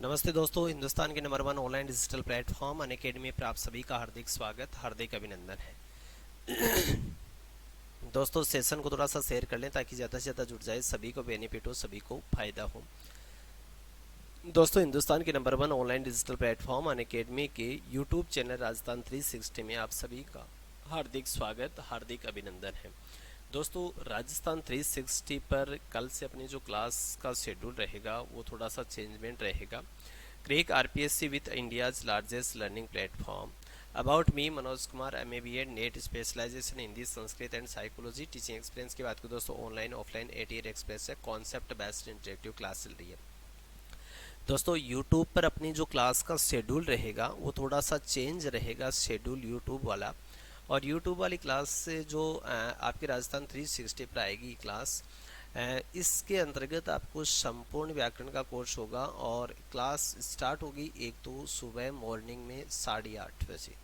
नमस्ते दोस्तों, हिंदुस्तान के number 1 online digital platform Unacademy पर आप सभी का हार्दिक स्वागत, हार्दिक अभिनंदन है। दोस्तों, सेशन को थोड़ा सा शेयर कर लें ताकि ज़्यादा से ज़्यादा जुड़ जाए, सभी को बेनिफिट हो, सभी को फायदा हो। दोस्तों, हिंदुस्तान के number 1 online digital platform Unacademy के यूट्यूब चैनल राजस्थान 360 में आप सभी का हार्दिक स्वागत, हार्दिक अभिनंदन है। दोस्तों, राजस्थान 360 पर कल से अपनी जो क्लास का शेड्यूल रहेगा वो थोड़ा सा चेंजमेंट रहेगा। Crack RPSC with India's largest learning platform. About me Manoj Kumar, MA NET specialisation Hindi, Sanskrit and psychology. Teaching experience की बात करें दोस्तों, ऑनलाइन ऑफलाइन 8 ईयर एक्सपीरियंस है। कॉन्सेप्ट बेस्ड इंटरेक्टिव क्लास चल रही है। दोस्तों, यूट्यूब पर अपनी जो क्लास का शेड्यूल रहेगा वो थोड़ा सा चेंज रहेगा शेड्यूल यूट्यूब वाला। और यूट्यूब वाली क्लास से जो आपके राजस्थान 360 पर आएगी क्लास, इसके अंतर्गत आपको संपूर्ण व्याकरण का कोर्स होगा और क्लास स्टार्ट होगी एक तो सुबह मॉर्निंग में 8:30 बजे,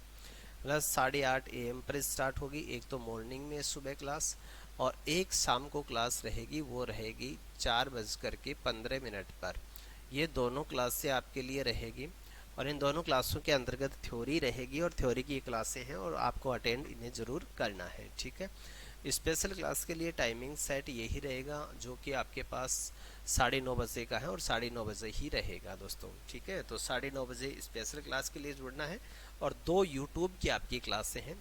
मतलब 8:30 AM पर स्टार्ट होगी। एक तो मॉर्निंग में सुबह क्लास, और एक शाम को क्लास रहेगी, वो रहेगी 4:15 पर। ये दोनों क्लासें आपके लिए रहेगी और इन दोनों क्लासों के अंतर्गत थ्योरी रहेगी और थ्योरी की क्लासें हैं और आपको अटेंड इन्हें ज़रूर करना है, ठीक है। स्पेशल क्लास के लिए टाइमिंग सेट यही रहेगा जो कि आपके पास 9:30 बजे का है और 9:30 बजे ही रहेगा दोस्तों, ठीक है। तो 9:30 बजे स्पेशल क्लास के लिए जुड़ना है। और 2 यूट्यूब की आपकी क्लासें हैं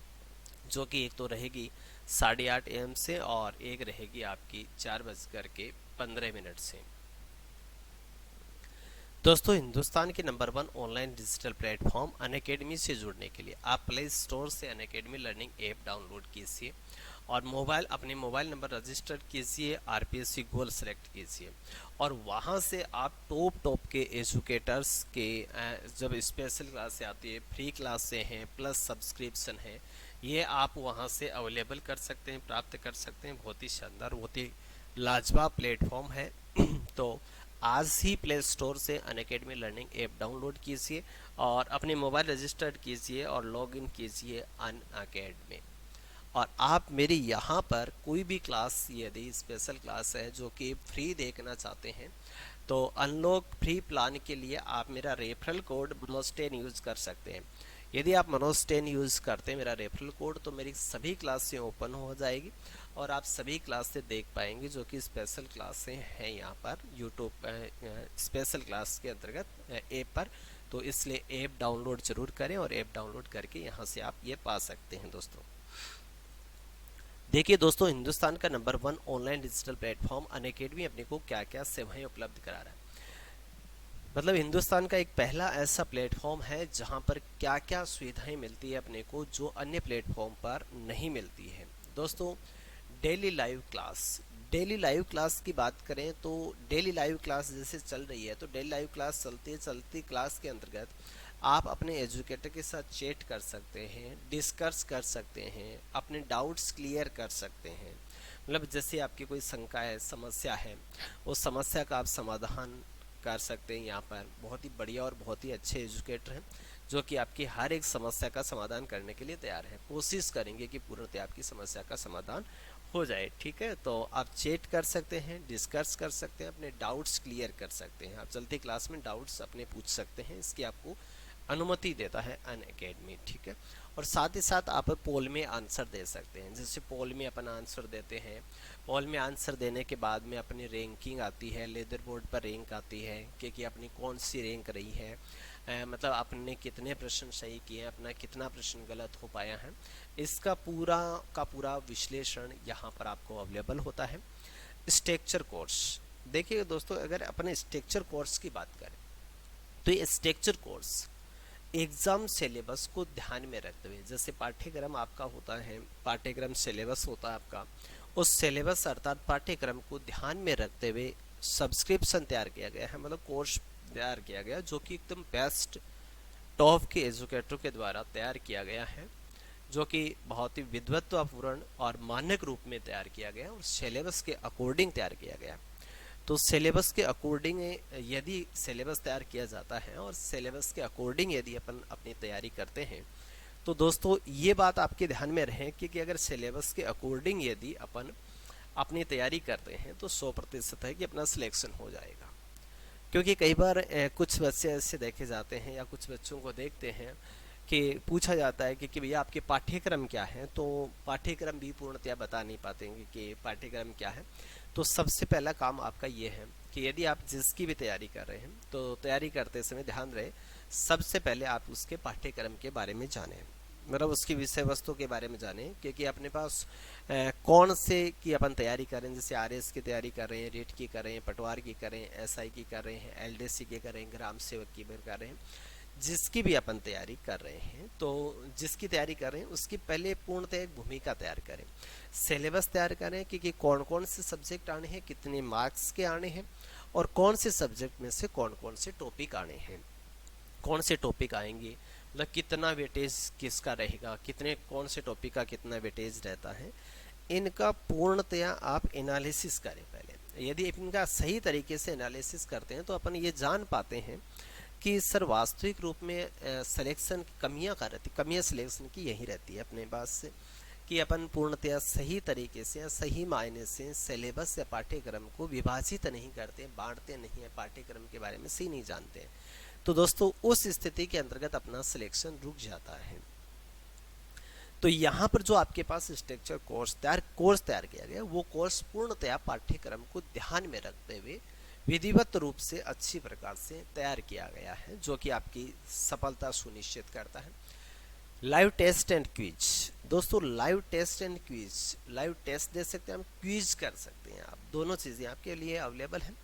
जो कि एक तो रहेगी 8:30 AM से और एक रहेगी आपकी 4:15 से। दोस्तों, हिंदुस्तान के number 1 online digital platform Unacademy से जुड़ने के लिए आप प्ले स्टोर से अनअकैडमी लर्निंग ऐप डाउनलोड कीजिए और अपने मोबाइल नंबर रजिस्टर कीजिए, आरपीएससी गोल सेलेक्ट कीजिए और वहां से आप टॉप के एजुकेटर्स के जब स्पेशल क्लासें आती है, फ्री क्लासें हैं, प्लस सब्सक्रिप्शन है, ये आप वहां से अवेलेबल कर सकते हैं, प्राप्त कर सकते हैं। बहुत ही शानदार, बहुत ही लाजवाब प्लेटफॉर्म है। तो आज ही प्ले स्टोर से अनअकैडमी लर्निंग ऐप डाउनलोड कीजिए और अपने मोबाइल रजिस्टर्ड कीजिए और लॉगिन कीजिए अनअकैडमी। और आप मेरी यहाँ पर कोई भी क्लास, यदि स्पेशल क्लास है जो कि फ्री देखना चाहते हैं, तो अनलॉक फ्री प्लान के लिए आप मेरा रेफरल कोड मनोज10 यूज़ कर सकते हैं। यदि आप मनोज10 यूज़ करते हैं मेरा रेफरल कोड, तो मेरी सभी क्लासें ओपन हो जाएगी और आप सभी क्लासें देख पाएंगे जो कि स्पेशल क्लासें हैं यहाँ पर यूट्यूब स्पेशल क्लास के अंतर्गत ऐप पर। तो इसलिए ऐप डाउनलोड जरूर करें और ऐप डाउनलोड करके यहाँ से आप ये पा सकते हैं। दोस्तों, देखिए दोस्तों, हिंदुस्तान का number 1 online digital platform Unacademy अपने को क्या क्या सेवाएं उपलब्ध करा रहा है। मतलब हिंदुस्तान का एक पहला ऐसा प्लेटफॉर्म है जहां पर क्या क्या सुविधाएं मिलती है अपने को जो अन्य प्लेटफॉर्म पर नहीं मिलती है। दोस्तों, डेली लाइव क्लास की बात करें तो डेली लाइव क्लास जैसे चल रही है, तो डेली लाइव क्लास चलती चलती क्लास के अंतर्गत आप अपने एजुकेटर के साथ चैट कर सकते हैं, डिस्कस कर सकते हैं, अपने डाउट्स क्लियर कर सकते हैं। मतलब जैसे आपकी कोई शंका है, समस्या है, उस समस्या का आप समाधान कर सकते हैं। यहाँ पर बहुत ही बढ़िया और बहुत ही अच्छे एजुकेटर हैं जो कि आपकी हर एक समस्या का समाधान करने के लिए तैयार हैं। कोशिश करेंगे कि पूर्णतः आपकी समस्या का समाधान हो जाए, ठीक है। तो आप चैट कर सकते हैं, डिस्कस कर सकते हैं, अपने डाउट्स क्लियर कर सकते हैं। आप चलती क्लास में डाउट्स अपने पूछ सकते हैं, इसकी आपको अनुमति देता है अनअकैडमी, ठीक है। और साथ ही साथ आप पोल में आंसर दे सकते हैं। जैसे पोल में अपन आंसर देते हैं, पोल में आंसर देने के बाद में अपनी रैंकिंग आती है, लेदर बोर्ड पर रैंक आती है कि अपनी कौन सी रैंक रही है, मतलब आपने कितने प्रश्न सही किए, अपना कितना प्रश्न गलत हो पाया है, इसका पूरा का पूरा विश्लेषण यहाँ पर आपको अवेलेबल होता है। स्ट्रक्चर कोर्स, देखिए दोस्तों, अगर अपने स्ट्रक्चर कोर्स की बात करें तो ये स्ट्रक्चर कोर्स एग्जाम सिलेबस को ध्यान में रखते हुए, जैसे पाठ्यक्रम आपका होता है, पाठ्यक्रम सिलेबस होता है आपका, उस सिलेबस अर्थात पाठ्यक्रम को ध्यान में रखते हुए सब्सक्रिप्शन तैयार किया गया है, मतलब कोर्स तैयार किया गया जो कि एकदम बेस्ट टॉप के एजुकेटरों के द्वारा तैयार किया गया है, जो कि बहुत ही विद्वत्तापूर्ण और मानक रूप में तैयार किया गया और सिलेबस के अकॉर्डिंग तैयार किया गया। तो सिलेबस के अकॉर्डिंग यदि सिलेबस तैयार किया जाता है और सिलेबस के अकॉर्डिंग यदि अपन अपनी तैयारी करते हैं, तो दोस्तों ये बात आपके ध्यान में रहे कि अगर सिलेबस के अकॉर्डिंग यदि अपन अपनी तैयारी करते हैं तो 100% है कि अपना सिलेक्शन हो जाएगा। क्योंकि कई बार कुछ बच्चे ऐसे देखे जाते हैं या कुछ बच्चों को देखते हैं कि पूछा जाता है कि भैया आपके पाठ्यक्रम क्या है, तो पाठ्यक्रम भी पूर्णतया बता नहीं पाते हैं कि पाठ्यक्रम क्या है। तो सबसे पहला काम आपका ये है कि यदि आप जिसकी भी तैयारी कर रहे हैं तो तैयारी करते समय ध्यान रहे सबसे पहले आप उसके पाठ्यक्रम के बारे में जानें, मतलब उसकी विषय वस्तु के बारे में जानें। क्योंकि अपने पास कौन से की अपन तैयारी कर रहे हैं, जैसे आरएस की तैयारी कर रहे हैं, रेट की कर रहे हैं, पटवार की कर रहे हैं, एसआई की कर रहे हैं, एलडीसी की कर रहे हैं, ग्राम सेवक की भी कर रहे हैं, जिसकी भी अपन तैयारी कर रहे हैं तो जिसकी तैयारी कर रहे हैं उसकी पहले पूर्णतः एक भूमिका तैयार करें, सिलेबस तैयार करें कि कौन कौन से सब्जेक्ट आने हैं, कितने मार्क्स के आने हैं, और कौन से सब्जेक्ट में से कौन कौन से टॉपिक आने हैं, कौन से टॉपिक आएंगे, मतलब कितना वेटेज किसका रहेगा, कितने कौन से टॉपिक का कितना वेटेज रहता है, इनका पूर्णतया आप एनालिसिस करें पहले। यदि इनका सही तरीके से एनालिसिस करते हैं तो अपन ये जान पाते हैं कि सर वास्तविक रूप में सिलेक्शन की कमियां क्या रहती, कमियां सिलेक्शन की यही रहती है अपने पास से कि अपन पूर्णतया सही तरीके से या सही मायने से सिलेबस या पाठ्यक्रम को विभाजित नहीं करते, बांटते नहीं है, पाठ्यक्रम के बारे में सही नहीं जानते हैं। तो दोस्तों उस स्थिति के अंतर्गत अपना सिलेक्शन रुक जाता है। तो यहाँ पर जो आपके पास स्ट्रक्चर कोर्स तैयार किया गया, वो कोर्स पूर्णतया पाठ्यक्रम को ध्यान में रखते हुए विधिवत रूप से अच्छी प्रकार से तैयार किया गया है, जो कि आपकी सफलता सुनिश्चित करता है। लाइव टेस्ट एंड क्विज, दोस्तों live test and quiz, live test दे सकते हैं हम, क्विज कर सकते हैं आप, दोनों चीज़ें आपके लिए अवेलेबल हैं।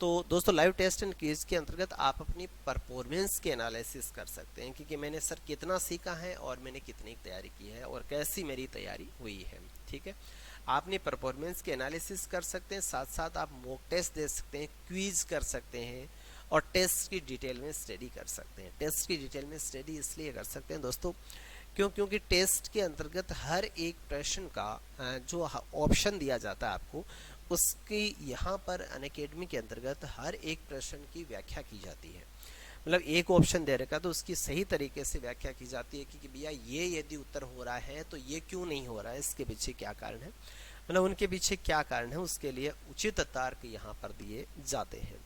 तो दोस्तों लाइव टेस्ट एंड क्विज के अंतर्गत आप अपनी परफॉर्मेंस के एनालिसिस कर सकते हैं कि मैंने सर कितना सीखा है और मैंने कितनी तैयारी की है और कैसी मेरी तैयारी हुई है। ठीक है, आपने परफॉर्मेंस के एनालिसिस कर सकते हैं, साथ साथ आप मॉक टेस्ट दे सकते हैं, क्विज कर सकते हैं और टेस्ट की डिटेल में स्टडी कर सकते हैं। टेस्ट की डिटेल में स्टडी इसलिए कर सकते हैं दोस्तों क्योंकि टेस्ट के अंतर्गत हर एक प्रश्न का जो ऑप्शन दिया जाता है आपको, उसकी यहाँ पर अनअकैडमी के अंतर्गत हर एक प्रश्न की व्याख्या की जाती है। मतलब एक ऑप्शन दे रखा तो उसकी सही तरीके से व्याख्या की जाती है कि भैया ये यदि उत्तर हो रहा है तो ये क्यों नहीं हो रहा है, इसके पीछे क्या कारण है, मतलब उनके पीछे क्या कारण है, उसके लिए उचित तर्क यहाँ पर दिए जाते हैं।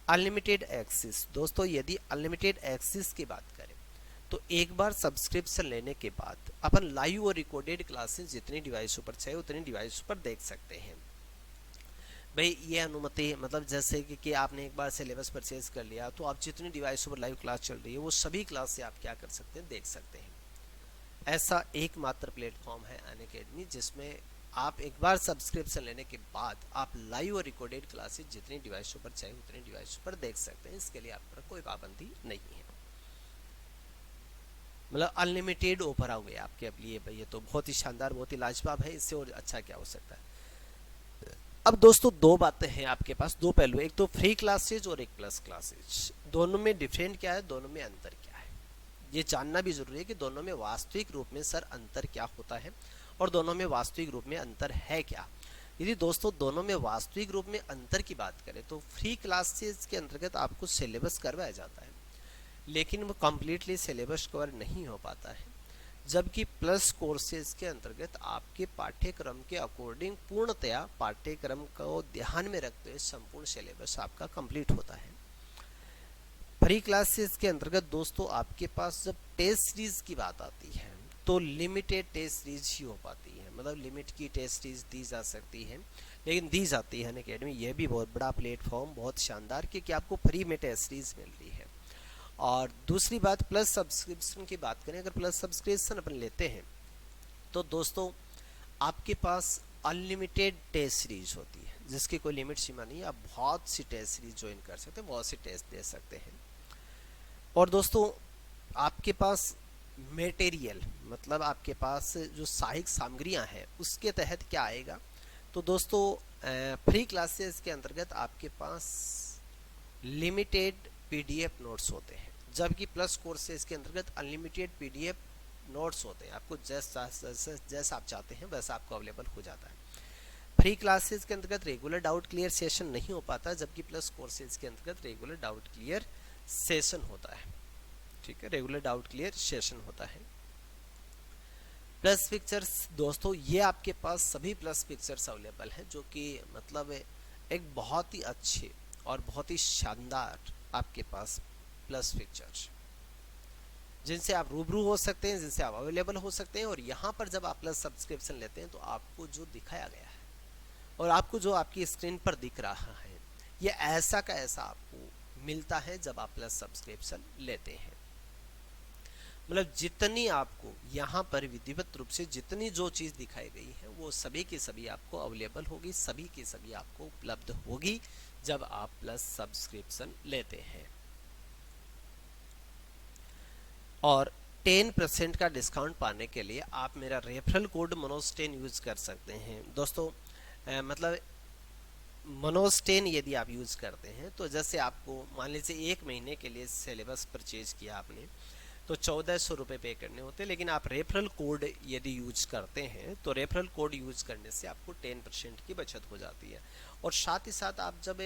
अनलिमिटेड एक्सेस, दोस्तों यदि अनलिमिटेड एक्सेस की बात करें तो एक बार सब्सक्रिप्शन लेने के बाद अपन लाइव और रिकॉर्डेड क्लासेस जितनी डिवाइसों पर चाहे उतनी डिवाइसों पर देख सकते हैं। भाई ये अनुमति, मतलब जैसे कि आपने एक बार सिलेबस परचेज कर लिया तो आप जितनी डिवाइसों पर लाइव क्लास चल रही है वो सभी क्लास से आप क्या कर सकते हैं, देख सकते हैं। ऐसा एकमात्र प्लेटफॉर्म है अनअकैडमी जिसमें आप एक बार सब्सक्रिप्शन लेने के बाद आप लाइव और रिकॉर्डेड क्लासेस जितनी डिवाइसों पर चाहे उतनी डिवाइसों पर देख सकते हैं। इसके लिए आप पर कोई पाबंदी नहीं है, मतलब अनलिमिटेड ऑफर आ गया आपके लिए। भाई ये तो बहुत ही शानदार, बहुत ही लाजवाब है, इससे और अच्छा क्या हो सकता है। अब दोस्तों दो बातें हैं आपके पास, दो पहलू, एक तो फ्री क्लासेज और एक प्लस क्लासेज। दोनों में डिफरेंट क्या है, दोनों में अंतर क्या है, ये जानना भी जरूरी है कि दोनों में वास्तविक रूप में सर अंतर क्या होता है और दोनों में वास्तविक रूप में अंतर है क्या। यदि दोस्तों दोनों में वास्तविक रूप में अंतर की बात करें तो फ्री क्लासेज के अंतर्गत आपको सिलेबस करवाया जाता है लेकिन वो कम्प्लीटली सिलेबस कवर नहीं हो पाता है, जबकि प्लस कोर्सेज के अंतर्गत आपके पाठ्यक्रम के अकॉर्डिंग पूर्णतया पाठ्यक्रम को ध्यान में रखते हुए संपूर्ण सिलेबस आपका कंप्लीट होता है। फ्री क्लासेस के अंतर्गत दोस्तों आपके पास जब टेस्ट सीरीज की बात आती है तो लिमिटेड टेस्ट सीरीज ही हो पाती है, मतलब लिमिट की टेस्ट सीरीज दी जा सकती है लेकिन दी जाती है अनअकैडमी। यह भी बहुत बड़ा प्लेटफॉर्म, बहुत शानदार, क्योंकि आपको फ्री में टेस्ट सीरीज मिल रही है। और दूसरी बात प्लस सब्सक्रिप्शन की बात करें, अगर प्लस सब्सक्रिप्शन अपन लेते हैं तो दोस्तों आपके पास अनलिमिटेड टेस्ट सीरीज होती है जिसकी कोई लिमिट सीमा नहीं है, आप बहुत सी टेस्ट सीरीज ज्वाइन कर सकते हैं, बहुत सी टेस्ट दे सकते हैं। और दोस्तों आपके पास मटेरियल, मतलब आपके पास जो सहायक सामग्रियां हैं उसके तहत क्या आएगा, तो दोस्तों फ्री क्लासेस के अंतर्गत आपके पास लिमिटेड पीडीएफ नोट्स होते हैं, जबकि प्लस कोर्सेज के अंतर्गत अनलिमिटेड पीडीएफ नोट्स होते हैं। आपको जैसा आप चाहते हैं वैसा आपको अवेलेबल हो जाता है। फ्री क्लासेज के अंतर्गत रेगुलर डाउट क्लियर सेशन नहीं हो पाता, जबकि प्लस कोर्सेज के अंतर्गत रेगुलर डाउट क्लियर सेशन होता है। ठीक है, रेगुलर डाउट क्लियर सेशन होता है। प्लस पिक्चर्स दोस्तों ये आपके पास सभी प्लस पिक्चर्स अवेलेबल हैं जो कि मतलब एक बहुत ही अच्छे और बहुत ही शानदार आपके पास प्लस फीचर्स, जिनसे आप रूबरू हो सकते हैं, जिनसे आप अवेलेबल हो सकते हैं। और यहाँ पर जब आप प्लस सब्सक्रिप्शन लेते हैं तो आपको जो दिखाया गया है और आपको जो आपकी स्क्रीन पर दिख रहा है, ये ऐसा का ऐसा आपको मिलता है जब आप प्लस सब्सक्रिप्शन लेते हैं। मतलब जितनी आपको यहाँ पर विधिवत रूप से जितनी जो चीज़ दिखाई गई है वो सभी की सभी आपको अवेलेबल होगी, सभी की सभी आपको उपलब्ध होगी जब आप प्लस सब्सक्रिप्शन लेते हैं। और 10% का डिस्काउंट पाने के लिए आप मेरा रेफरल कोड मनोज10 यूज़ कर सकते हैं दोस्तों। मतलब मनोज10 यदि आप यूज़ करते हैं तो जैसे आपको मान लीजिए 1 महीने के लिए सिलेबस परचेज किया आपने तो 1400 रुपये पे करने होते हैं, लेकिन आप रेफरल कोड यदि यूज करते हैं तो रेफरल कोड यूज करने से आपको 10% की बचत हो जाती है। और साथ ही साथ आप जब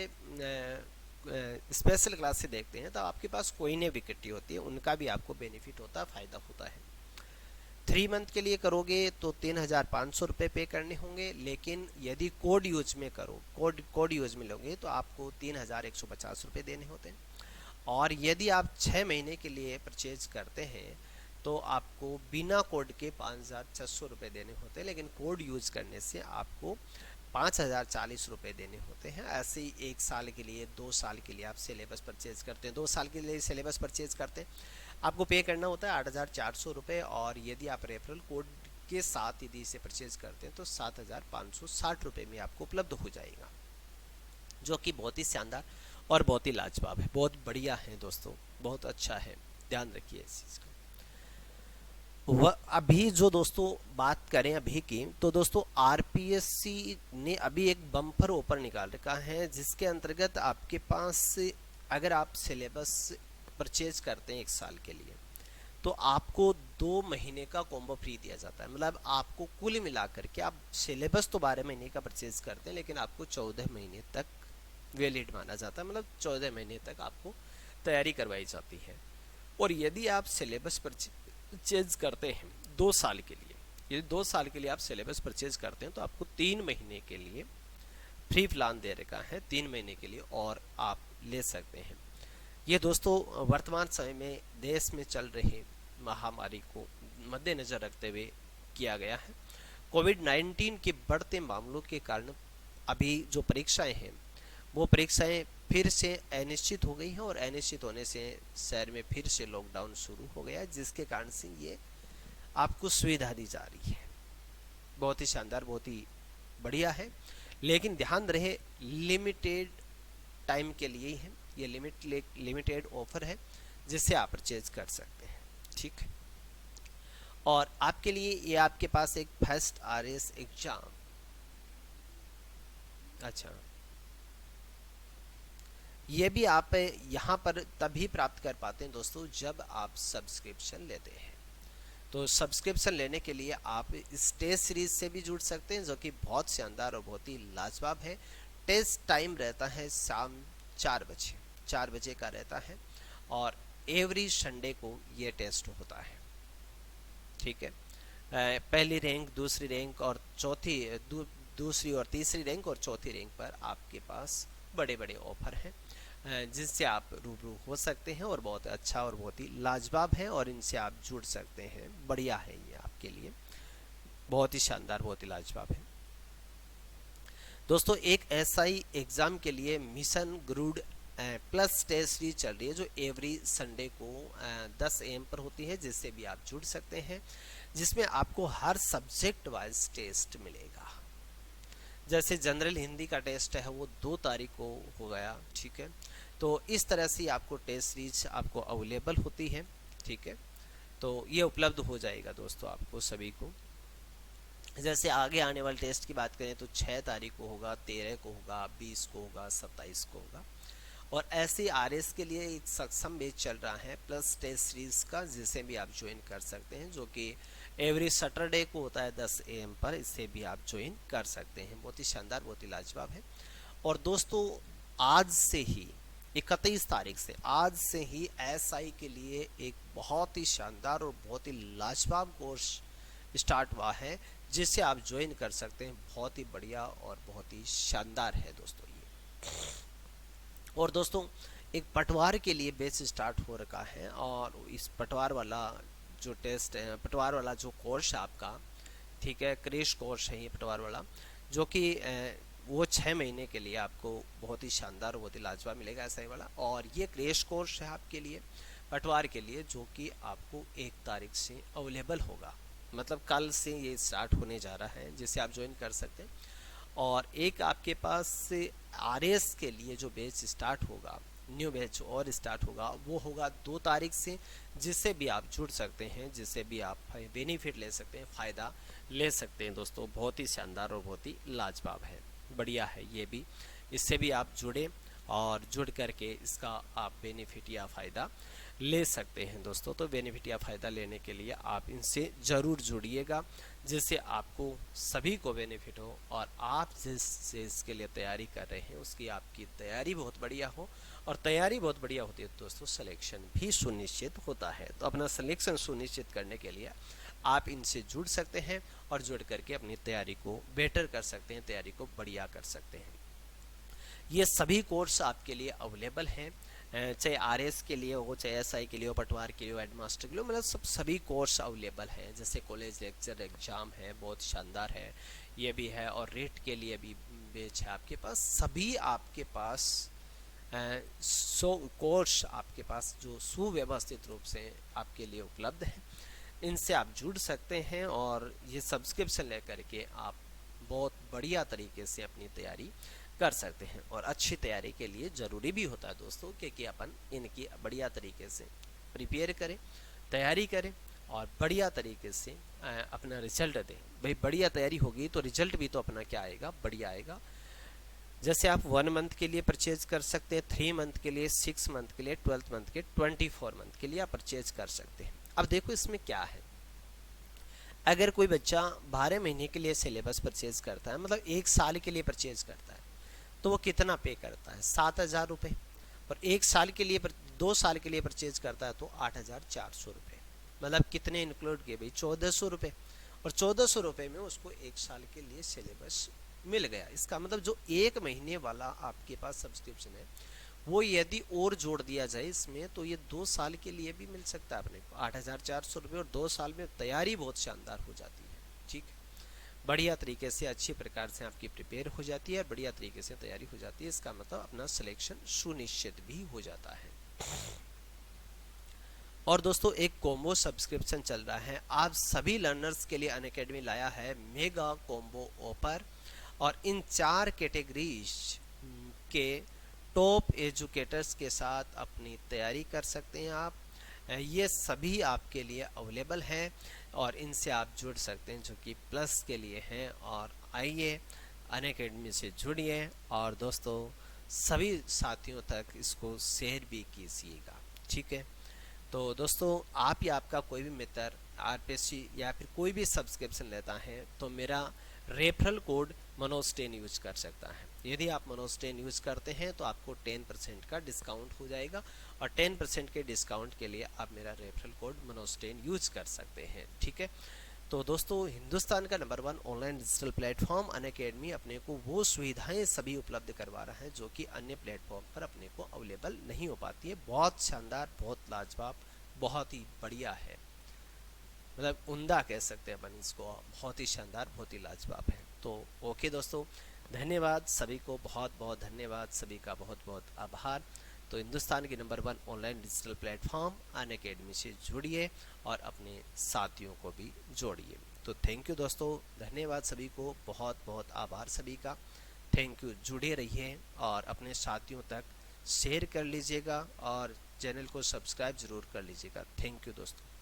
स्पेशल क्लास से देखते हैं तो आपके पास कोई नहीं विकेटी होती है, उनका भी आपको बेनिफिट होता है, फ़ायदा होता है। 3 मंथ के लिए करोगे तो 3500 रुपये पे करने होंगे, लेकिन यदि कोड यूज में करो कोड यूज में लोगे तो आपको 3150 रुपये देने होते हैं। और यदि आप 6 महीने के लिए परचेज करते हैं तो आपको बिना कोड के 5600 रुपये देने होते हैं, लेकिन कोड यूज करने से आपको 5040 रुपये देने होते हैं। ऐसे ही 1 साल के लिए 2 साल के लिए आप सिलेबस परचेज करते हैं, 2 साल के लिए सिलेबस परचेज करते हैं, आपको पे करना होता है 8400 रुपये। और यदि आप रेफरल कोड के साथ यदि इसे परचेज करते हैं तो 7560 रुपये में आपको उपलब्ध हो जाएगा, जो कि बहुत ही शानदार और बहुत ही लाजवाब है, बहुत बढ़िया है दोस्तों, बहुत अच्छा है, ध्यान रखिए इस चीज़ का। वह अभी जो दोस्तों बात करें अभी की, तो दोस्तों आरपीएससी ने अभी एक बम्पर ऑफर निकाल रखा है, जिसके अंतर्गत आपके पास अगर आप सिलेबस परचेज करते हैं 1 साल के लिए तो आपको 2 महीने का कॉम्बो फ्री दिया जाता है। मतलब आपको कुल मिलाकर के आप सिलेबस तो 12 महीने का परचेज करते हैं, लेकिन आपको 14 महीने तक वैलिड माना जाता है, मतलब 14 महीने तक आपको तैयारी करवाई जाती है। और यदि आप सिलेबस परचेज करते हैं 2 साल के लिए, यदि 2 साल के लिए आप सिलेबस परचेज करते हैं तो आपको 3 महीने के लिए फ्री प्लान दे रखा है, 3 महीने के लिए और आप ले सकते हैं। ये दोस्तों वर्तमान समय में देश में चल रहे महामारी को मद्देनजर रखते हुए किया गया है। कोविड-19 के बढ़ते मामलों के कारण अभी जो परीक्षाएं हैं वो परीक्षाएं फिर से अनिश्चित हो गई हैं, और अनिश्चित होने से शहर में फिर से लॉकडाउन शुरू हो गया है, जिसके कारण से ये आपको सुविधा दी जा रही है। बहुत ही शानदार, बहुत ही बढ़िया है, लेकिन ध्यान रहे लिमिटेड टाइम के लिए ही है, ये लिमिटेड ऑफर है जिससे आप परचेज कर सकते हैं, ठीक। और आपके लिए ये आपके पास एक फर्स्ट आरएस एग्जाम, अच्छा, ये भी आप यहाँ पर तभी प्राप्त कर पाते हैं दोस्तों जब आप सब्सक्रिप्शन लेते हैं। तो सब्सक्रिप्शन लेने के लिए आप इस टेस्ट सीरीज से भी जुड़ सकते हैं, जो कि बहुत शानदार और बहुत ही लाजवाब है। टेस्ट टाइम रहता है शाम 4 बजे का रहता है, और एवरी संडे को ये टेस्ट होता है, ठीक है। पहली रैंक, दूसरी रैंक और दूसरी और तीसरी रैंक और चौथी रैंक पर आपके पास बड़े बड़े ऑफर हैं, जिनसे आप रूबरू हो सकते हैं, और बहुत अच्छा और बहुत ही लाजवाब है, और इनसे आप जुड़ सकते हैं। बढ़िया है ये आपके लिए, बहुत ही शानदार, बहुत ही लाजवाब है दोस्तों। एक एसआई एग्ज़ाम के लिए mission Gurud plus test series चल रही है, जो एवरी संडे को 10 AM पर होती है, जिससे भी आप जुड़ सकते हैं, जिसमें आपको हर सब्जेक्ट वाइज टेस्ट मिलेगा। जैसे जनरल हिंदी का टेस्ट है वो 2 तारीख को हो गया, ठीक है। तो इस तरह से आपको टेस्ट सीरीज आपको अवेलेबल होती है, ठीक है। तो ये उपलब्ध हो जाएगा दोस्तों आपको सभी को। जैसे आगे आने वाले टेस्ट की बात करें तो 6 तारीख को होगा, 13 को होगा, 20 को होगा, 27 को होगा। और ऐसे आरएस के लिए एक सक्षम बैच चल रहा है प्लस टेस्ट सीरीज का, जिसे भी आप ज्वाइन कर सकते हैं, जो कि एवरी सैटरडे को होता है 10 AM पर। इससे भी आप ज्वाइन कर सकते हैं। बहुत ही शानदार, बहुत ही लाजवाब है। और दोस्तों आज से ही 31 तारीख से आज से ही एसआई के लिए एक बहुत ही शानदार और बहुत ही लाजवाब कोर्स स्टार्ट हुआ है, जिससे आप ज्वाइन कर सकते हैं। बहुत ही बढ़िया और बहुत ही शानदार है दोस्तों ये। और दोस्तों एक पटवार के लिए बैच स्टार्ट हो रखा है, और इस पटवार वाला जो टेस्ट है, पटवार वाला जो कोर्स है आपका, ठीक है, क्रैश कोर्स है ये पटवार वाला, जो कि वो 6 महीने के लिए आपको बहुत ही शानदार, बहुत ही लाजवाब मिलेगा ऐसा ही वाला। और ये क्रैश कोर्स है आपके लिए पटवार के लिए, जो कि आपको 1 तारीख से अवेलेबल होगा, मतलब कल से ये स्टार्ट होने जा रहा है, जिसे आप ज्वाइन कर सकते हैं। और एक आपके पास आरएस के लिए जो बैच स्टार्ट होगा, न्यू बैच और स्टार्ट होगा, वो होगा 2 तारीख से, जिससे भी आप जुड़ सकते हैं, जिससे भी आप बेनिफिट ले सकते हैं, फ़ायदा ले सकते हैं दोस्तों। बहुत ही शानदार और बहुत ही लाजवाब है, बढ़िया है ये भी। इससे भी आप जुड़े और जुड़ करके इसका आप बेनिफिट या फ़ायदा ले सकते हैं दोस्तों। तो बेनिफिट या फ़ायदा लेने के लिए आप इनसे ज़रूर जुड़िएगा, जिससे आपको सभी को बेनिफिट हो, और आप जिस चीज़ के लिए तैयारी कर रहे हैं उसकी आपकी तैयारी बहुत बढ़िया हो, और तैयारी बहुत बढ़िया होती है दोस्तों, सिलेक्शन भी सुनिश्चित होता है। तो अपना सिलेक्शन सुनिश्चित करने के लिए आप इनसे जुड़ सकते हैं, और जुड़ करके अपनी तैयारी को बेटर कर सकते हैं, तैयारी को बढ़िया कर सकते हैं। ये सभी कोर्स आपके लिए अवेलेबल हैं, चाहे आरएस के लिए हो, चाहे एसआई के लिए हो, पटवार के लिए हो, हेडमास्टर के लिए, मतलब सभी कोर्स अवेलेबल हैं। जैसे कॉलेज लेक्चर एग्जाम है, बहुत शानदार है, ये भी है। और रेट के लिए भी बेच है आपके पास, सभी आपके पास कोर्स आपके पास जो सुव्यवस्थित रूप से आपके लिए उपलब्ध है। इनसे आप जुड़ सकते हैं, और ये सब्सक्रिप्शन लेकर के आप बहुत बढ़िया तरीके से अपनी तैयारी कर सकते हैं। और अच्छी तैयारी के लिए ज़रूरी भी होता है दोस्तों कि अपन इनकी बढ़िया तरीके से प्रिपेयर करें, तैयारी करें, और बढ़िया तरीके से अपना रिजल्ट दें। भाई बढ़िया तैयारी होगी तो रिजल्ट भी तो अपना क्या आएगा, बढ़िया आएगा। जैसे आप 1 मंथ के लिए परचेज कर सकते हैं, 3 मंथ के लिए, 6 मंथ के लिए, 12 मंथ के, 24 मंथ के लिए आप परचेज कर सकते हैं। अब देखो इसमें क्या है, अगर कोई बच्चा 12 महीने के लिए सिलेबस परचेज करता है, मतलब 1 साल के लिए परचेज करता है, तो वो कितना पे करता है, 7,000 रुपये। और 1 साल के लिए 2 साल के लिए परचेज करता है तो 8,400 रुपये। मतलब कितने इंक्लूड किए भाई, 1,400 रुपये। और 1,400 रुपये में उसको 1 साल के लिए सिलेबस मिल गया। इसका मतलब जो 1 महीने वाला आपके पास सब्सक्रिप्शन है, वो यदि और जोड़ दिया जाए इसमें, तो ये 2 साल के लिए भी मिल सकता है अपने को 8,400 रुपये। और 2 साल में तैयारी बहुत शानदार हो जाती है, ठीक, बढ़िया तरीके से, अच्छी प्रकार से आपकी प्रिपेयर हो जाती है, बढ़िया तरीके से तैयारी हो जाती है। इसका मतलब अपना सिलेक्शन सुनिश्चित भी हो जाता है। और दोस्तों एक कॉम्बो सब्सक्रिप्शन चल रहा है, आप सभी लर्नर्स के लिए अनअकैडमी लाया है मेगा कॉम्बो ऑफर। और इन 4 कैटेगरीज के टॉप एजुकेटर्स के साथ अपनी तैयारी कर सकते हैं आप। ये सभी आपके लिए अवेलेबल हैं, और इनसे आप जुड़ सकते हैं, जो कि प्लस के लिए हैं। और आइए अनअकैडमी से जुड़िए, और दोस्तों सभी साथियों तक इसको शेयर भी कीजिएगा, ठीक है। तो दोस्तों आप या आपका कोई भी मित्र आरपीएससी या फिर कोई भी सब्सक्रिप्शन लेता है, तो मेरा रेफरल कोड मनोज10 यूज कर सकता है। यदि आप मनोज10 यूज करते हैं तो आपको 10% का डिस्काउंट हो जाएगा, और 10% के डिस्काउंट के लिए आप मेरा रेफरल कोड मनोज10 यूज कर सकते हैं, ठीक है। तो दोस्तों हिंदुस्तान का number 1 online digital platform Unacademy अपने को वो सुविधाएं सभी उपलब्ध करवा रहा है, जो कि अन्य प्लेटफॉर्म पर अपने को अवेलेबल नहीं हो पाती है। बहुत शानदार, बहुत लाजवाब, बहुत ही बढ़िया है, मतलब उम्दा कह सकते हैं अपन इसको, बहुत ही शानदार, बहुत ही लाजवाब है। तो ओके दोस्तों, धन्यवाद सभी को, बहुत बहुत धन्यवाद, सभी का बहुत बहुत आभार। तो हिंदुस्तान की number 1 online digital platform Unacademy से जुड़िए, और अपने साथियों को भी जोड़िए। तो थैंक यू दोस्तों, धन्यवाद सभी को, बहुत बहुत आभार सभी का, थैंक यू। जुड़े रहिए और अपने साथियों तक शेयर कर लीजिएगा, और चैनल को सब्सक्राइब ज़रूर कर लीजिएगा। थैंक यू दोस्तों।